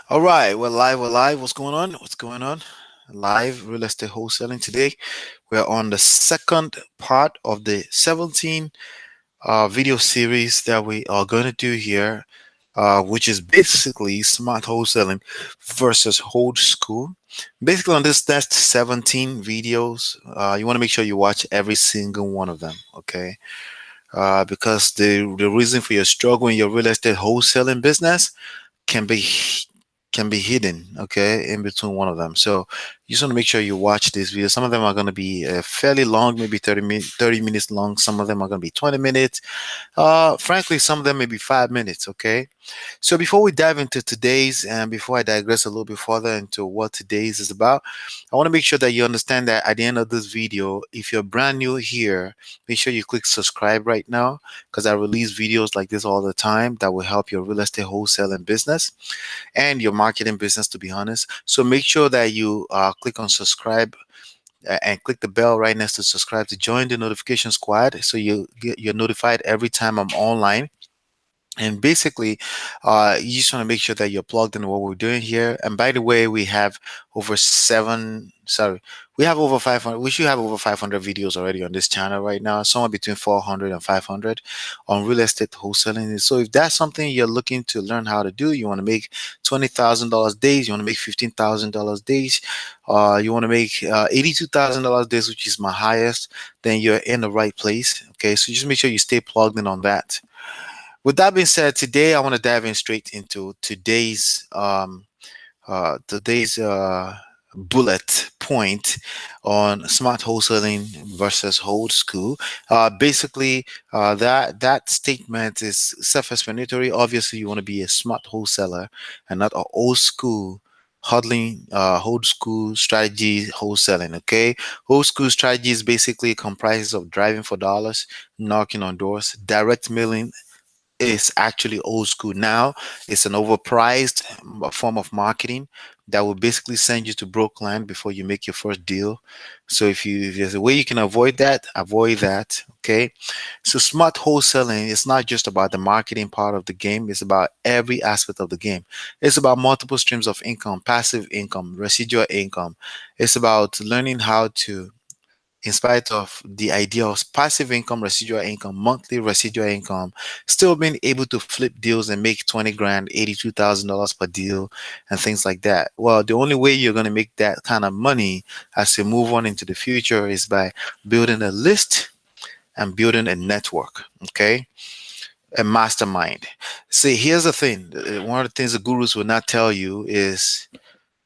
All right, we're live. We're live. What's going on? What's going on? Live real estate wholesaling today. We're on the second part of the 17 video series that we are going to do here, which is basically smart wholesaling versus old school. Basically, on this next 17 videos, you want to make sure you watch every single one of them, okay? Because the reason for your struggle in your real estate wholesaling business can be hidden, okay, in between one of them. So you just want to make sure you watch these videos. Some of them are going to be fairly long, maybe 30 minutes long. Some of them are going to be 20 minutes. Frankly, some of them may be 5 minutes, okay. So before we dive into today's, and before I digress a little bit further into what today's is about, I want to make sure that you understand that at the end of this video, if you're brand new here, make sure you click subscribe right now, because I release videos like this all the time that will help your real estate wholesaling business and your marketing business, to be honest. So make sure that you click on subscribe and click the bell right next to subscribe to join the notification squad, so you're notified every time I'm online. And basically, you just want to make sure that you're plugged into what we're doing here. And by the way, we have over we have over 500. We should have over 500 videos already on this channel right now, somewhere between 400 and 500 on real estate wholesaling. So if that's something you're looking to learn how to do, you want to make $20,000 days, you want to make $15,000 days, you want to make $82,000 days, which is my highest, then you're in the right place. Okay, so just make sure you stay plugged in on that. With that being said, today I want to dive in straight into today's bullet point on smart wholesaling versus old school. Basically, that statement is self-explanatory. Obviously, you want to be a smart wholesaler and not an old school old school strategy wholesaling. Okay, old school strategies basically comprises of driving for dollars, knocking on doors, direct mailing is actually old school now. It's an overpriced form of marketing that will basically send you to broke land before you make your first deal. So if there's a way you can avoid that, avoid that. Okay. So smart wholesaling is not just about the marketing part of the game, it's about every aspect of the game. It's about multiple streams of income, passive income, residual income. It's about learning how to, in spite of the idea of passive income, residual income, monthly residual income, still being able to flip deals and make 20 grand, $82,000 per deal, and things like that. Well, the only way you're going to make that kind of money as you move on into the future is by building a list and building a network. Okay. A mastermind. See, here's the thing. One of the things the gurus will not tell you is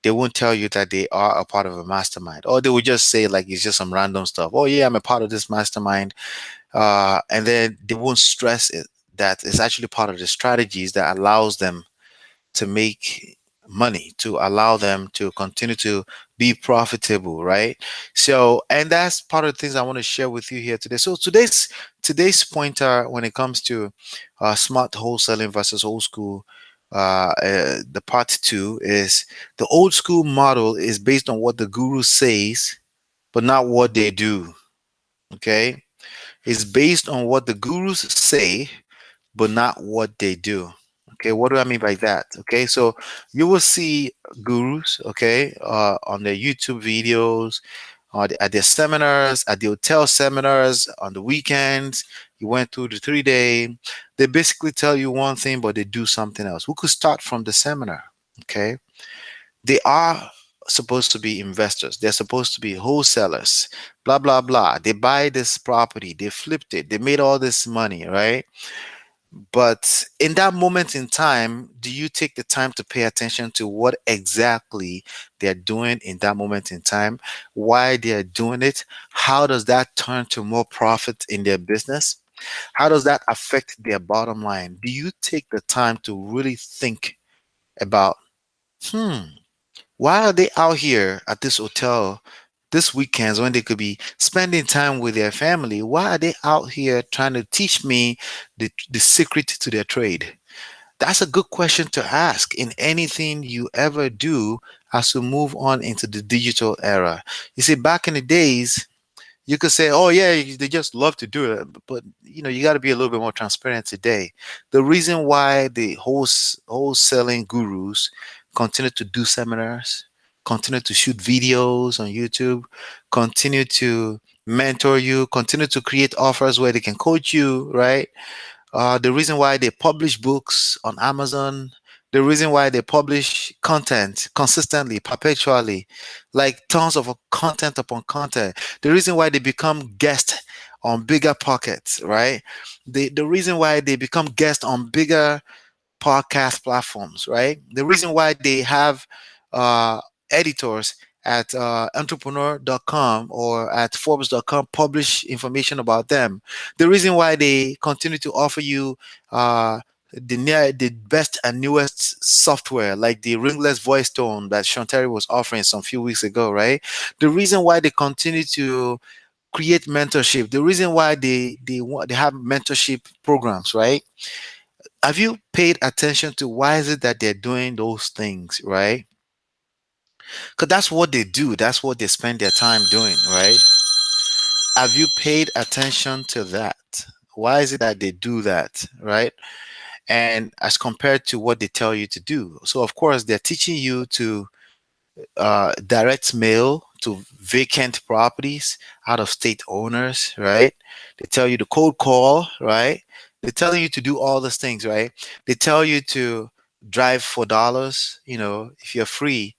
they won't tell you that they are a part of a mastermind, or they will just say like it's just some random stuff. Oh yeah, I'm a part of this mastermind, and then they won't stress it that it's actually part of the strategies that allows them to make money, to allow them to continue to be profitable, right? So, and that's part of the things I want to share with you here today. So today's pointer when it comes to smart wholesaling versus old school, the part two is the old school model is based on what the guru says, but not what they do. Okay, it's based on what the gurus say, but not what they do. Okay, what do I mean by that? Okay, so you will see gurus, okay, on their YouTube videos, at their seminars, at the hotel seminars, on the weekends. You went through the 3 day. They basically tell you one thing, but they do something else. We could start from the seminar. Okay, they are supposed to be investors. They're supposed to be wholesalers. Blah blah blah. They buy this property. They flipped it. They made all this money, right? But in that moment in time, do you take the time to pay attention to what exactly they're doing in that moment in time, why they're doing it? How does that turn to more profit in their business? How does that affect their bottom line? Do you take the time to really think about, hmm, why are they out here at this hotel this weekends when they could be spending time with their family? Why are they out here trying to teach me the secret to their trade? That's a good question to ask in anything you ever do as we move on into the digital era. You see, back in the days, you could say, oh yeah, they just love to do it, but you got to be a little bit more transparent today. The reason why the wholesaling gurus continue to do seminars, continue to shoot videos on YouTube, continue to mentor you, continue to create offers where they can coach you, right? The reason why they publish books on Amazon, the reason why they publish content consistently, perpetually, like tons of content upon content, the reason why they become guests on bigger pockets, right? The reason why they become guests on bigger podcast platforms, right? The reason why they have uh, editors at entrepreneur.com or at forbes.com publish information about them. The reason why they continue to offer you the best and newest software like the ringless voice tone that Shantari was offering some few weeks ago, right? The reason why they continue to create mentorship, the reason why they have mentorship programs, right? Have you paid attention to why is it that they're doing those things, right? Because that's what they do, that's what they spend their time doing, right? Have you paid attention to that? Why is it that they do that, right? And as compared to what they tell you to do. So of course they're teaching you to direct mail to vacant properties, out of state owners, right? They tell you to cold call, right? They're telling you to do all those things, right? They tell you to drive for dollars, if you're free,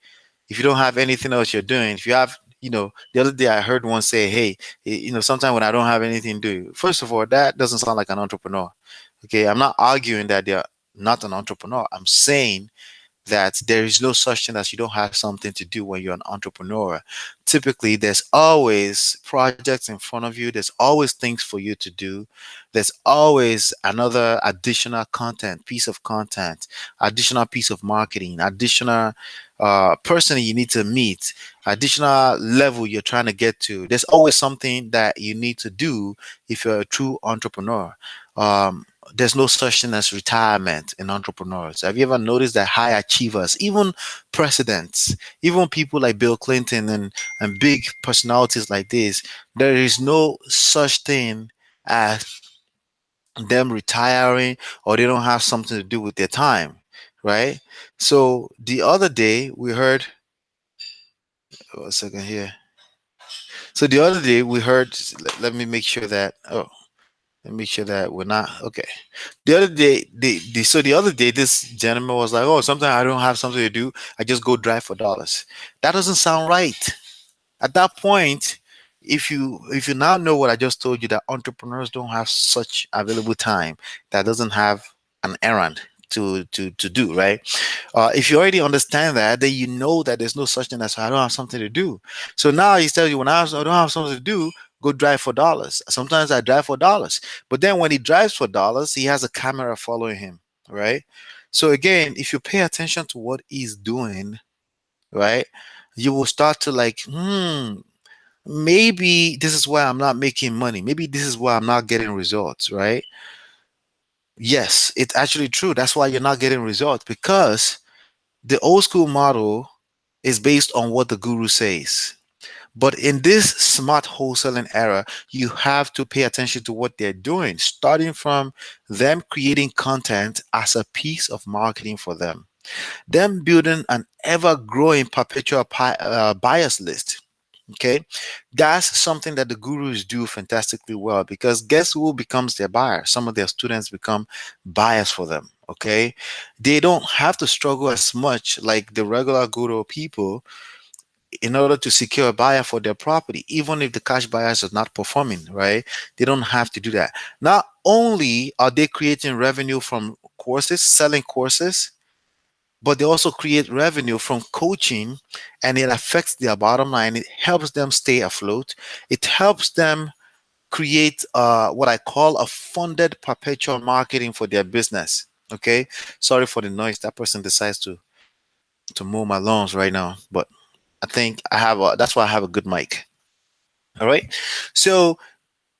if you don't have anything else you're doing, if you have, the other day I heard one say, hey, sometimes when I don't have anything to do, first of all, that doesn't sound like an entrepreneur. Okay, I'm not arguing that they're not an entrepreneur. I'm saying that there is no such thing as you don't have something to do when you're an entrepreneur. Typically, there's always projects in front of you, there's always things for you to do, there's always another additional content, piece of content, additional piece of marketing, additional person you need to meet, additional level you're trying to get to. There's always something that you need to do if you're a true entrepreneur. There's no such thing as retirement in entrepreneurs. Have you ever noticed that high achievers, even presidents, even people like Bill Clinton and big personalities like this, there is no such thing as them retiring or they don't have something to do with their time, right? So the other day we heard, a second here. So the other day we heard, let me make sure that, let me make sure that we're not okay. The other day, the other day, this gentleman was like, "Oh, sometimes I don't have something to do. I just go drive for dollars." That doesn't sound right. At that point, if you now know what I just told you, that entrepreneurs don't have such available time, that doesn't have an errand to do, right? If you already understand that, then you know that there's no such thing as I don't have something to do. So now he tells you, when I don't have something to do, go drive for dollars. Sometimes I drive for dollars, but then when he drives for dollars, he has a camera following him, right? So again, if you pay attention to what he's doing, right, you will start to like, maybe this is why I'm not making money. Maybe this is why I'm not getting results, right? Yes, it's actually true. That's why you're not getting results, because the old school model is based on what the guru says. But in this smart wholesaling era, you have to pay attention to what they're doing, starting from them creating content as a piece of marketing for them building an ever growing perpetual bias list. Okay, that's something that the gurus do fantastically well, because guess who becomes their buyer? Some of their students become buyers for them. Okay, they don't have to struggle as much like the regular guru people in order to secure a buyer for their property, even if the cash buyers are not performing, right? They don't have to do that. Not only are they creating revenue from courses, selling courses, but they also create revenue from coaching, and it affects their bottom line. It helps them stay afloat. It helps them create what I call a funded perpetual marketing for their business. Okay. Sorry for the noise. That person decides to mow my lawns right now, but I think that's why I have a good mic. All right. So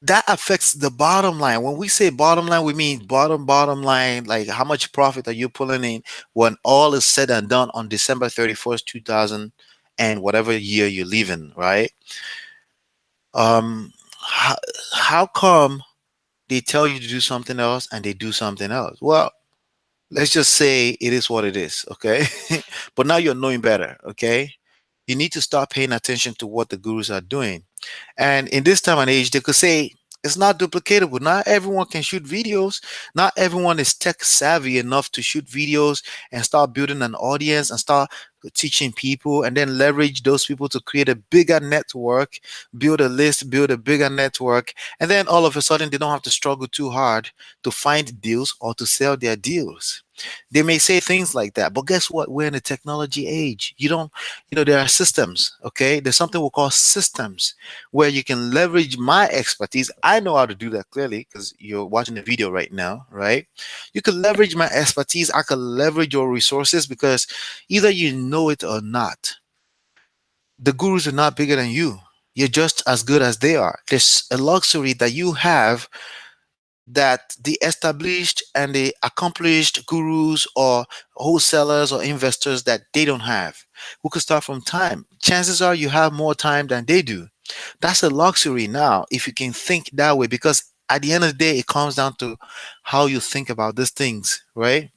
that affects the bottom line. When we say bottom line, we mean bottom line, like how much profit are you pulling in when all is said and done on December 31st, 2000 and whatever year you live in, right? Um, how come they tell you to do something else and they do something else? Well, Let's just say it is what it is, okay? But now you're knowing better, okay? You need to start paying attention to what the gurus are doing. And in this time and age, they could say it's not duplicatable. Not everyone can shoot videos. Not everyone is tech savvy enough to shoot videos and start building an audience and start teaching people and then leverage those people to create a bigger network, build a list, build a bigger network. And then all of a sudden, they don't have to struggle too hard to find deals or to sell their deals. They may say things like that, but guess what? We're in a technology age. You don't, there are systems, okay? There's something we call systems where you can leverage my expertise. I know how to do that clearly because you're watching the video right now, right? You can leverage my expertise. I can leverage your resources because either you know it or not, the gurus are not bigger than you. You're just as good as they are. There's a luxury that you have that the established and the accomplished gurus or wholesalers or investors that they don't have. We could start from time. Chances are you have more time than they do. That's a luxury now if you can think that way, because at the end of the day, it comes down to how you think about these things, right?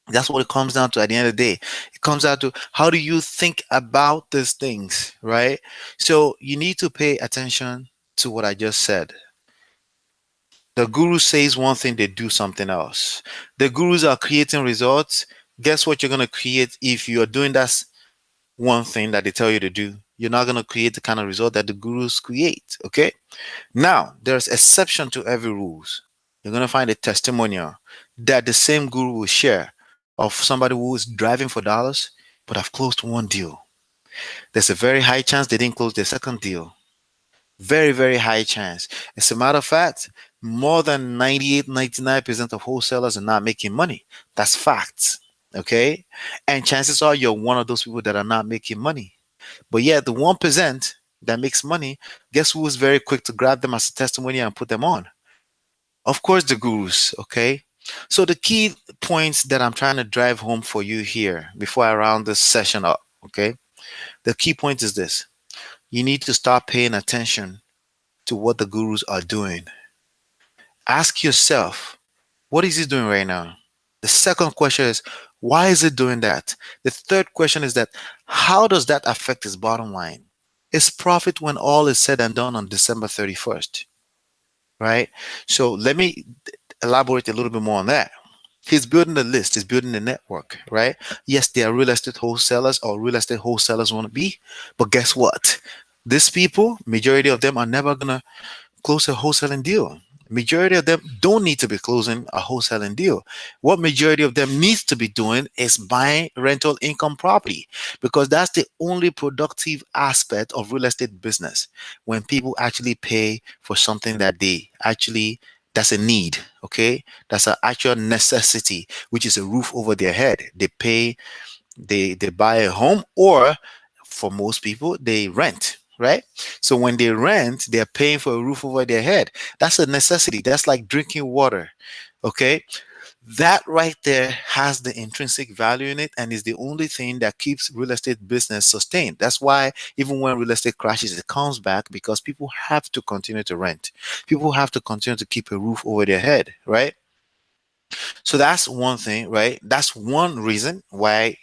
That's what it comes down to at the end of the day. It comes down to how do you think about these things, right? So you need to pay attention to what I just said. The guru says one thing, they do something else. The gurus are creating results. Guess what you're going to create if you're doing that one thing that they tell you to do? You're not going to create the kind of result that the gurus create. Okay. Now, there's exception to every rules. You're going to find a testimonial that the same guru will share of somebody who is driving for dollars, but have closed one deal. There's a very high chance they didn't close their second deal. Very, very high chance. As a matter of fact, more than 98, 99% of wholesalers are not making money. That's facts. Okay. And chances are you're one of those people that are not making money. But yet, the 1% that makes money, guess who is very quick to grab them as a testimony and put them on? Of course, the gurus. Okay. So, the key points that I'm trying to drive home for you here before I round this session up. Okay. The key point is this: you need to start paying attention to what the gurus are doing. Ask yourself, what is he doing right now? The second question is, why is it doing that? The third question is that, how does that affect his bottom line? His profit when all is said and done on December 31st, right? So let me elaborate a little bit more on that. He's building the list, he's building the network, right? Yes, they are real estate wholesalers or real estate wholesalers want to be, but guess what? These people, majority of them are never gonna close a wholesaling deal. Majority of them don't need to be closing a wholesaling deal. What majority of them needs to be doing is buying rental income property, because that's the only productive aspect of real estate business. When people actually pay for something that they actually, that's a need, okay? That's an actual necessity, which is a roof over their head. They pay, they buy a home, or for most people they rent, right? So when they rent, they're paying for a roof over their head. That's a necessity. That's like drinking water, okay? That right there has the intrinsic value in it and is the only thing that keeps real estate business sustained. That's why even when real estate crashes, it comes back, because people have to continue to rent. People have to continue to keep a roof over their head, right? So that's one thing, right? That's one reason why,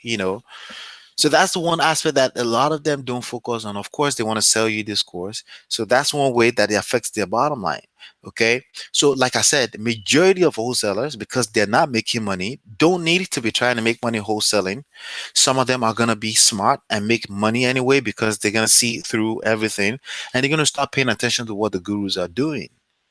so that's the one aspect that a lot of them don't focus on. Of course, they want to sell you this course. So that's one way that it affects their bottom line. Okay. So, like I said, the majority of wholesalers, because they're not making money, don't need to be trying to make money wholesaling. Some of them are going to be smart and make money anyway, because they're going to see through everything and they're going to start paying attention to what the gurus are doing.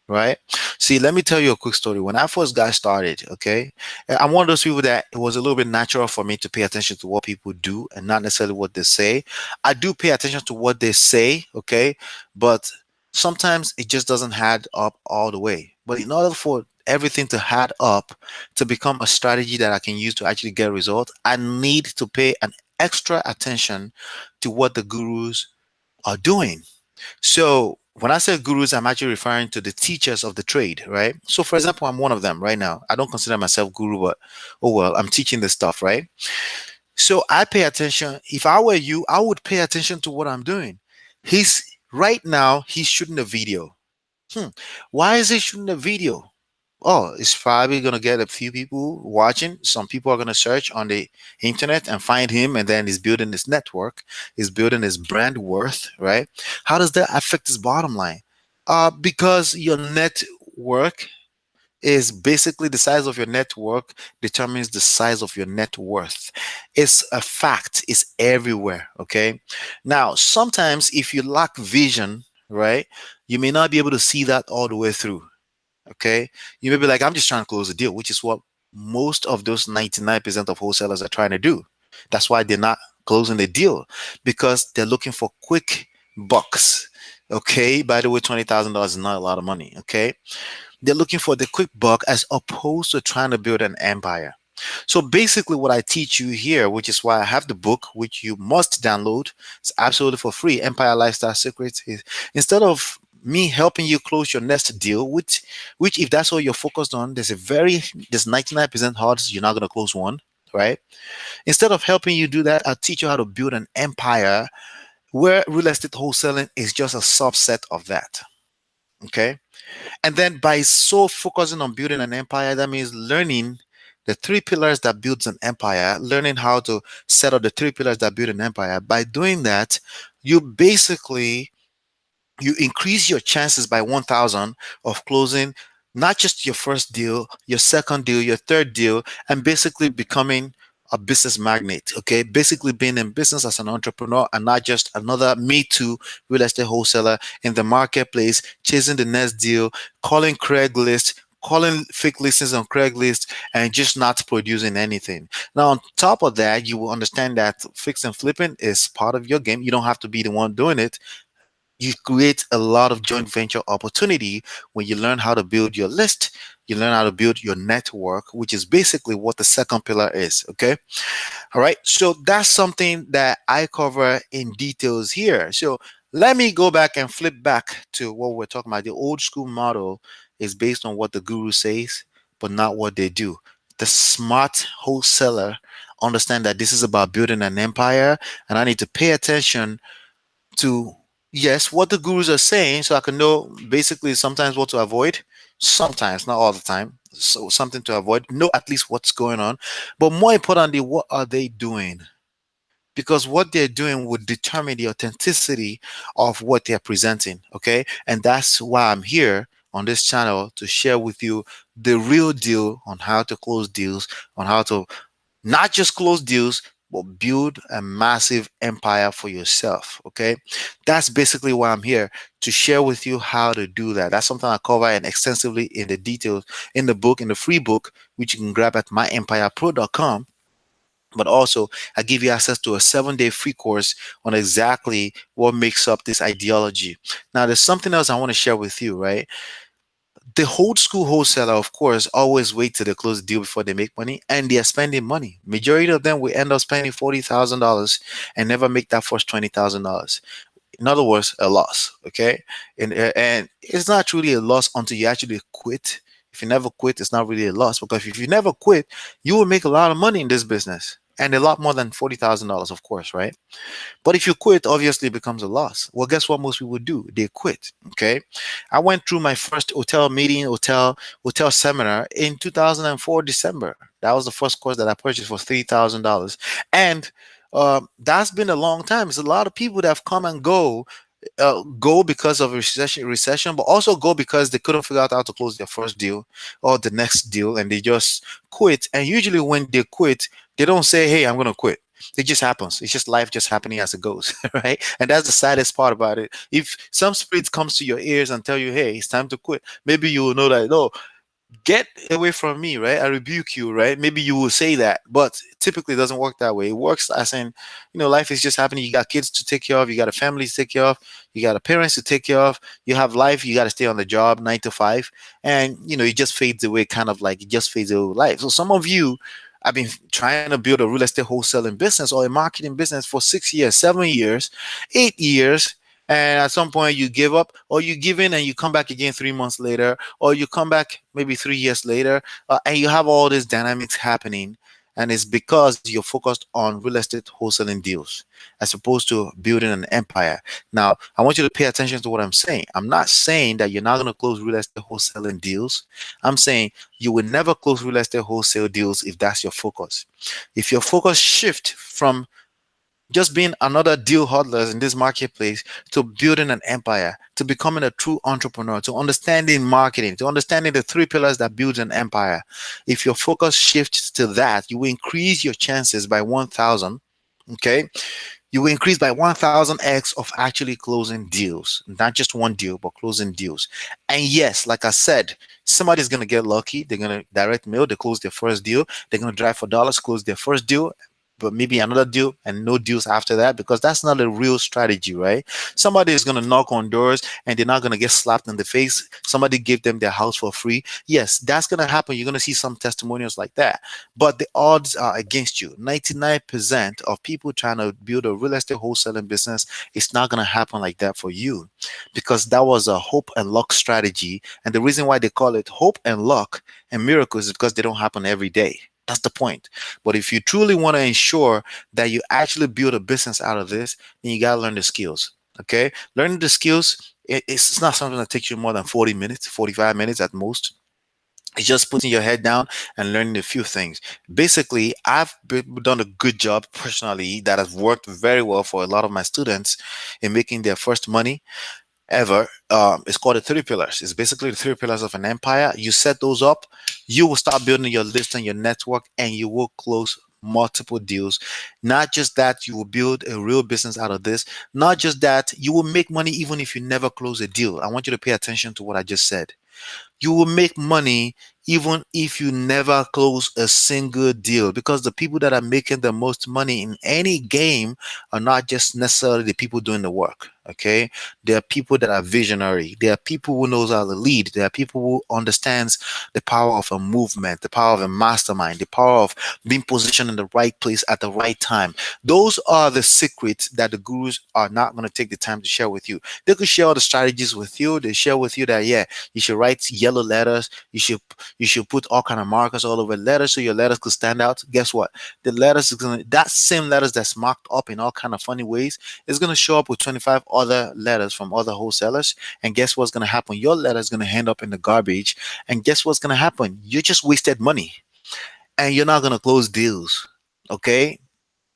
Right. See, let me tell you a quick story. When I first got started, okay, I'm one of those people that it was a little bit natural for me to pay attention to what people do and not necessarily what they say. I do pay attention to what they say, okay, but sometimes it just doesn't add up all the way. But in order for everything to add up to become a strategy that I can use to actually get results, I need to pay an extra attention to what the gurus are doing. So when I say gurus, I'm actually referring to the teachers of the trade, right? So for example, I'm one of them right now. I don't consider myself guru, but oh well, I'm teaching this stuff, right? So I pay attention. If I were you, I would pay attention to what I'm doing. He's right now, he's shooting a video. Hmm. Why is he shooting a video? Oh, it's probably gonna get a few people watching. Some people are gonna search on the internet and find him, and then he's building his network, he's building his brand worth, right? How does that affect his bottom line? Because your network is basically the size of your network determines the size of your net worth. It's a fact, it's everywhere. Okay. Now, sometimes if you lack vision, right, you may not be able to see that all the way through. Okay. You may be like, I'm just trying to close a deal, which is what most of those 99% of wholesalers are trying to do. That's why they're not closing the deal, because they're looking for quick bucks. Okay. By the way, $20,000 is not a lot of money. Okay. They're looking for the quick buck as opposed to trying to build an empire. So basically, what I teach you here, which is why I have the book, which you must download, it's absolutely for free. Empire Lifestyle Secrets. Instead of me helping you close your next deal, which if that's all you're focused on, there's 99% odds you're not gonna close one, right? Instead of helping you do that, I'll teach you how to build an empire where real estate wholesaling is just a subset of that. Okay. And then by so focusing on building an empire, that means learning the three pillars that builds an empire, learning how to set up the three pillars that build an empire. By doing that, you basically you increase your chances by 1000 of closing not just your first deal, your second deal, your third deal, and basically becoming a business magnate. Okay, basically being in business as an entrepreneur and not just another me too real estate wholesaler in the marketplace chasing the next deal, calling Craigslist, calling fake listings on Craigslist, and just not producing anything. Now on top of that, you will understand that fix and flipping is part of your game. You don't have to be the one doing it. You create a lot of joint venture opportunity when you learn how to build your list, you learn how to build your network, which is basically what the second pillar is. Okay. All right. So that's something that I cover in details here. So let me go back and flip back to what we're talking about. The old school model is based on what the guru says, but not what they do. The smart wholesaler understand that this is about building an empire, and I need to pay attention to, yes, what the gurus are saying, so I can know basically sometimes what to avoid, sometimes, not all the time. So something to avoid, know at least what's going on. But more importantly, what are they doing? Because what they're doing would determine the authenticity of what they're presenting. Okay. And that's why I'm here on this channel to share with you the real deal on how to close deals, on how to not just close deals, but build a massive empire for yourself. Okay. That's basically why I'm here, to share with you how to do that. That's something I cover and extensively in the details in the book, in the free book, which you can grab at myEmpirePRO.com. But also, I give you access to a 7-day free course on exactly what makes up this ideology. Now, there's something else I want to share with you, right? The old school wholesaler, of course, always wait till they close the deal before they make money, and they are spending money. Majority of them will end up spending $40,000 and never make that first $20,000. In other words, a loss. Okay, and it's not truly a loss until you actually quit. If you never quit, it's not really a loss, because if you never quit, you will make a lot of money in this business, and a lot more than $40,000, of course, right? But if you quit, obviously it becomes a loss. Well, guess what most people do? They quit. Okay. I went through my first hotel meeting, hotel seminar in 2004 December. That was the first course that I purchased for $3,000. And that's been a long time. It's a lot of people that have come and go because of recession, but also go because they couldn't figure out how to close their first deal or the next deal, and they just quit. And usually when they quit, they don't say, "Hey, I'm gonna quit." It just happens. It's just life just happening as it goes, right? And that's the saddest part about it. If some spirit comes to your ears and tell you, "Hey, it's time to quit," maybe you will know that, no, get away from me, right? I rebuke you, right? Maybe you will say that, but typically it doesn't work that way. It works as in, life is just happening. You got kids to take care of, you got a family to take care of, you got a parents to take care of, you have life, you got to stay on the job 9 to 5, and it just fades away, kind of like it just fades away with life. So some of you have been trying to build a real estate wholesaling business or a marketing business for 6 years, 7 years, 8 years, and at some point you give up, or you give in and you come back again 3 months later, or you come back maybe 3 years later, and you have all these dynamics happening, and it's because you're focused on real estate wholesaling deals as opposed to building an empire. Now, I want you to pay attention to what I'm saying. I'm not saying that you're not going to close real estate wholesaling deals. I'm saying you will never close real estate wholesale deals if that's your focus. If your focus shift from just being another deal hodler in this marketplace to building an empire, to becoming a true entrepreneur, to understanding marketing, to understanding the three pillars that build an empire. If your focus shifts to that, you will increase your chances by 1,000. Okay, you will increase by 1,000x of actually closing deals, not just one deal, but closing deals. And yes, like I said, somebody's going to get lucky. They're going to direct mail, they close their first deal. They're going to drive for dollars, close their first deal, but maybe another deal and no deals after that, because that's not a real strategy, right? Somebody is going to knock on doors and they're not going to get slapped in the face. Somebody gave them their house for free. Yes, that's going to happen. You're going to see some testimonials like that, but the odds are against you. 99% of people trying to build a real estate wholesaling business, it's not going to happen like that for you, because that was a hope and luck strategy. And the reason why they call it hope and luck and miracles is because they don't happen every day. That's the point. But if you truly want to ensure that you actually build a business out of this, then you got to learn the skills. Okay. Learning the skills, it's not something that takes you more than 40 minutes, 45 minutes at most. It's just putting your head down and learning a few things. Basically, done a good job personally that has worked very well for a lot of my students in making their first money ever. It's called the three pillars. It's basically the three pillars of an empire. You set those up, you will start building your list and your network, and you will close multiple deals. Not just that, you will build a real business out of this. Not just that, you will make money even if you never close a deal. I want you to pay attention to what I just said. You will make money even if you never close a single deal, because the people that are making the most money in any game are not just necessarily the people doing the work. Okay, there are people that are visionary. There are people who knows how to lead. There are people who understands the power of a movement, the power of a mastermind, the power of being positioned in the right place at the right time. Those are the secrets that the gurus are not going to take the time to share with you. They could share all the strategies with you. They share with you that, yeah, you should write yellow letters. You should put all kind of markers all over letters so your letters could stand out. Guess what? The letters is gonna that same letters that's marked up in all kind of funny ways is gonna show up with 25 other letters from other wholesalers. And guess what's gonna happen? Your letter is gonna end up in the garbage. And guess what's gonna happen? You just wasted money and you're not gonna close deals. Okay?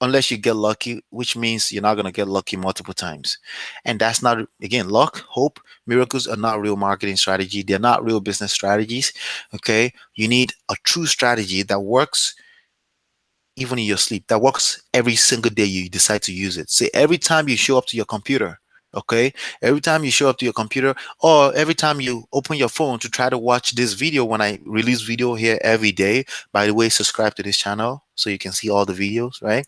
Unless you get lucky, which means you're not going to get lucky multiple times. And that's not, again, luck, hope, miracles are not real marketing strategy. They're not real business strategies. Okay. You need a true strategy that works even in your sleep, that works every single day you decide to use it. Say every time you show up to your computer, okay, every time you show up to your computer, or every time you open your phone to try to watch this video when I release video here every day. By the way, subscribe to this channel so you can see all the videos, right?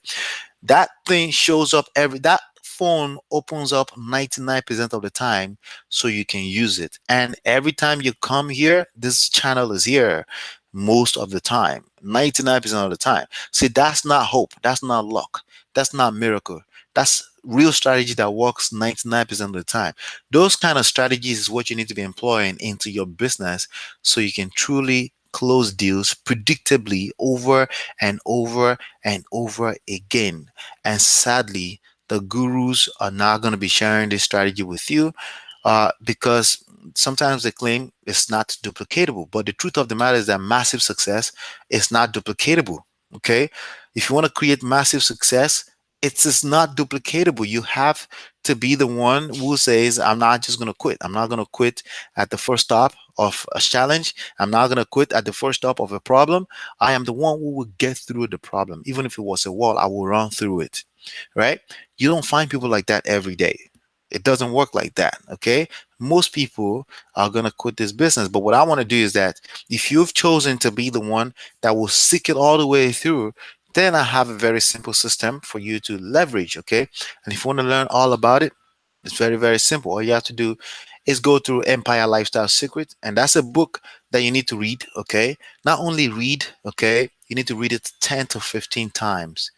That thing shows up that phone opens up 99% of the time so you can use it. And every time you come here, this channel is here most of the time, 99% of the time. See, that's not hope, that's not luck, that's not miracle. That's real strategy that works 99% of the time. Those kind of strategies is what you need to be employing into your business so you can truly close deals predictably over and over and over again. And sadly, the gurus are not going to be sharing this strategy with you, because sometimes they claim it's not duplicatable. But the truth of the matter is that massive success is not duplicatable. Okay. If you want to create massive success, it's just not duplicatable. You have to be the one who says, I'm not just going to quit. I'm not going to quit at the first stop of a challenge. I'm not going to quit at the first stop of a problem. I am the one who will get through the problem. Even if it was a wall, I will run through it. Right? You don't find people like that every day. It doesn't work like that. Okay. Most people are going to quit this business. But what I want to do is that if you've chosen to be the one that will seek it all the way through, then I have a very simple system for you to leverage. Okay. And if you want to learn all about it, it's very, very simple. All you have to do is go through Empire Lifestyle Secret. And that's a book that you need to read. Okay. Not only read, okay, you need to read it 10 to 15 times.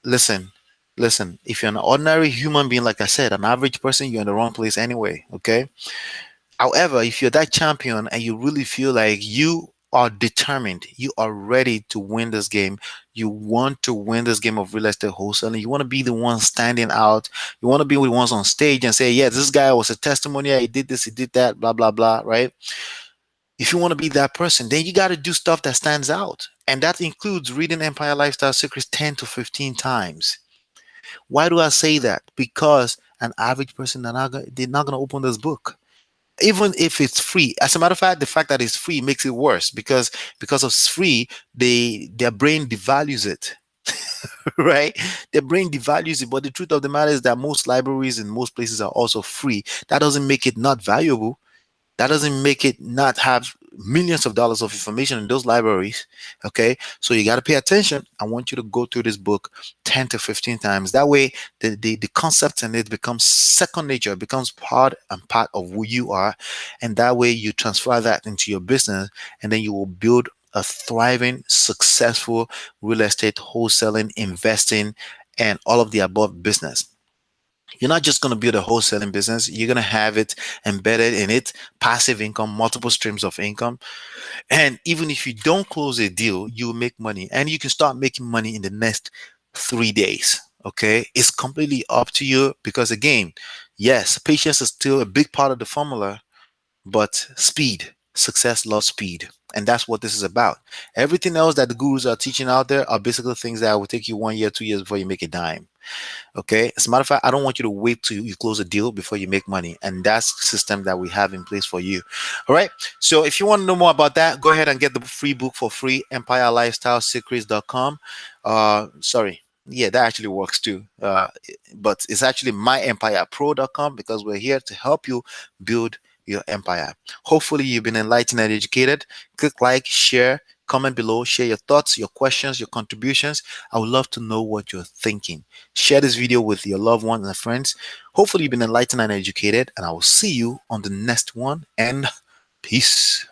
Listen, listen, if you're an ordinary human being, like I said, an average person, you're in the wrong place anyway. Okay. However, if you're that champion and you really feel like you are determined, you are ready to win this game. You want to win this game of real estate wholesaling. You want to be the one standing out. You want to be the ones on stage and say, yeah, this guy was a testimonial. He did this, he did that, blah, blah, blah, right? If you want to be that person, then you got to do stuff that stands out. And that includes reading Empire Lifestyle Secrets 10 to 15 times. Why do I say that? Because an average person, they're not going to open this book even if it's free. As a matter of fact, the fact that it's free makes it worse because it's free, their brain devalues it. Right? Their brain devalues it. But the truth of the matter is that most libraries in most places are also free. That doesn't make it not valuable. That doesn't make it not have millions of dollars of information in those libraries. Okay, so you got to pay attention. I want you to go through this book 10 to 15 times. That way the concept in it becomes second nature, it becomes part of who you are, and that way you transfer that into your business, and then you will build a thriving, successful real estate wholesaling, investing, and all of the above business. You're not just going to build a wholesaling business, you're going to have it embedded in it, passive income, multiple streams of income. And even if you don't close a deal, you will make money, and you can start making money in the next 3 days. Okay, it's completely up to you because, again, yes, patience is still a big part of the formula, but speed, success loves speed. And that's what this is about. Everything else that the gurus are teaching out there are basically things that will take you 1 year, 2 years before you make a dime. Okay. As a matter of fact, I don't want you to wait till you close a deal before you make money. And that's the system that we have in place for you. All right. So if you want to know more about that, go ahead and get the free book for free, EmpireLifestyleSecrets.com. Sorry. Yeah, that actually works too. But it's actually myEmpirePRO.com because we're here to help you build your empire. Hopefully, you've been enlightened and educated. Click like, share, comment below, share your thoughts, your questions, your contributions. I would love to know what you're thinking. Share this video with your loved ones and friends. Hopefully, you've been enlightened and educated, and I will see you on the next one. And peace.